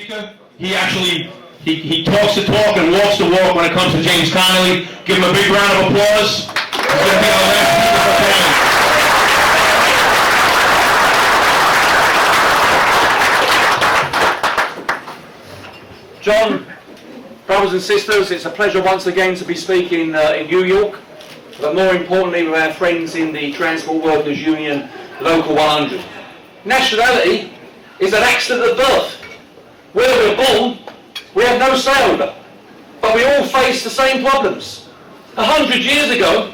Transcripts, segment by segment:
Speaker. He talks the talk and walks the walk when it comes to James Connolly. Give him a big round of applause. He's going to be our last speaker for Féin. John, brothers and sisters, it's a pleasure once again to be speaking in New York, but more importantly with our friends in the Transport Workers Union Local 100. Nationality is an accident at birth. Where we're born, we have no say over, but we all face the same problems. 100 years ago,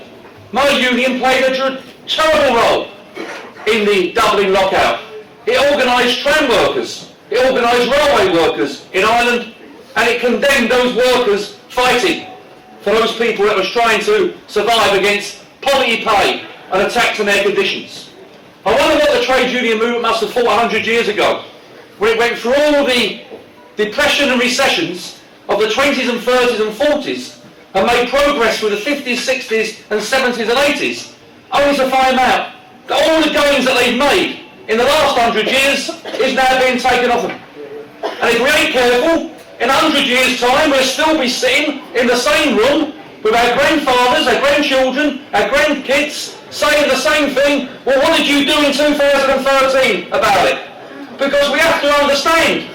my union played a terrible role in the Dublin Lockout. It organised tram workers, it organised railway workers in Ireland, and it condemned those workers fighting for those people that was trying to survive against poverty pay and attacks on their conditions. I wonder what the trade union movement must have thought 100 years ago, when it went through all the depression and recessions of the 20s and 30s and 40s and made progress through the 50s, 60s and 70s and 80s, only to find out that all the gains that they've made in the last 100 years is now being taken off them. And if we ain't careful, in 100 years' time we'll still be sitting in the same room with our grandfathers, our grandchildren, our grandkids saying the same thing. Well, what did you do in 2013 about it? Because we have to understand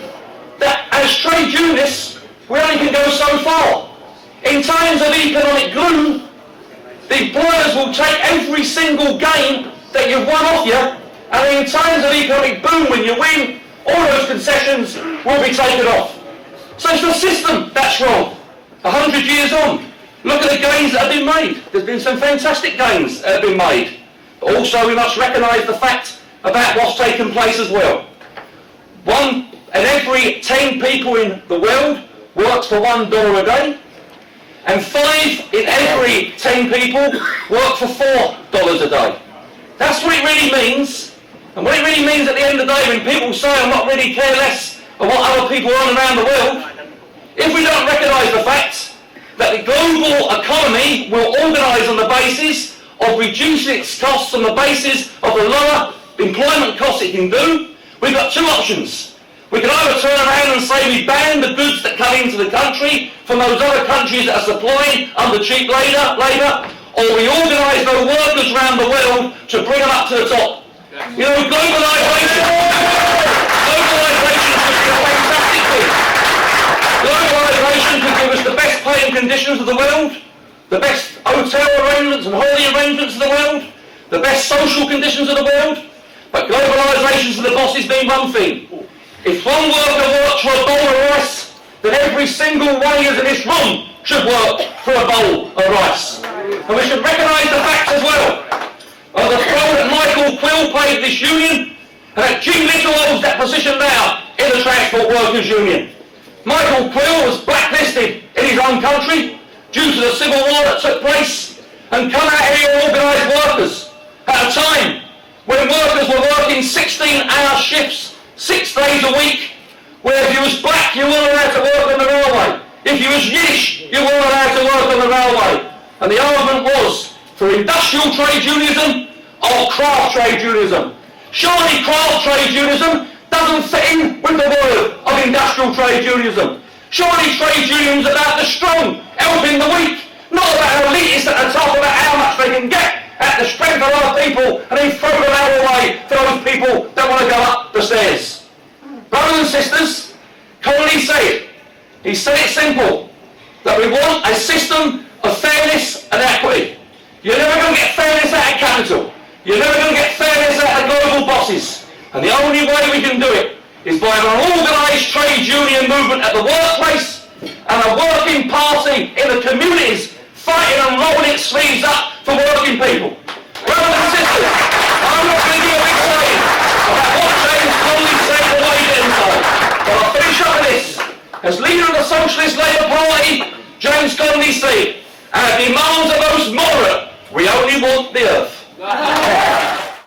that as trade unionists, we only can go so far. In times of economic gloom, the employers will take every single gain that you've won off you, and in times of economic boom, when you win, all those concessions will be taken off. So it's the system that's wrong. 100 years on, look at the gains that have been made. There's been some fantastic gains that have been made. But also we must recognise the fact about what's taken place as well. 1 in every 10 people in the world works for $1 a day, and 5 in every 10 people work for $4 a day. That's what it really means. And what it really means at the end of the day, when people say I'm not really careless of what other people are on around the world, if we don't recognise the fact that the global economy will organise on the basis of reducing its costs on the basis of the lower employment costs it can do, we've got 2 options. We can either turn around and say we ban the goods that come into the country from those other countries that are supplying under cheap labour, or we organise those workers around the world to bring them up to the top. You know, globalisation could be a fantastic thing. Globalisation could give us the best paying conditions of the world, the best hotel arrangements and holiday arrangements of the world, the best social conditions of the world, but globalisation to the bosses being one thing. If one worker works for a bowl of rice, then every single wage in this room should work for a bowl of rice. And we should recognise the fact as well of the role that Mike Quill played this union, and that Jim Little holds that position now in the Transport Workers Union. Michael Quill was blacklisted in his own country due to the civil war that took place, and come out here and organise workers at a time when workers were working 16-hour shifts 6 days a week, where if you was black you weren't allowed to work on the railway, if you was Yiddish you weren't allowed to work on the railway, and the argument was for industrial trade unionism or craft trade unionism. Surely craft trade unionism doesn't fit in with the word of industrial trade unionism. Surely trade unions are about the strong helping the weak, not about elitists at the top about how much they can get at the strength of other people and then throw them out of the way for those people that want to go up the stairs. Brothers and sisters, Connolly said it. He said it simple, that we want a system of fairness and equity. You're never going to get fairness out of capital. You're never going to get fairness out of global bosses. And the only way we can do it is by an organised trade union movement at the workplace and a working party in the communities fighting and rolling its sleeves up for working people. Brothers and sisters, I'm not going to give a big saying about what James Connolly said and what he didn't say. But I'll finish up with this. As leader of the Socialist Labour Party, James Connolly said, our demands are most moderate. We only want the earth.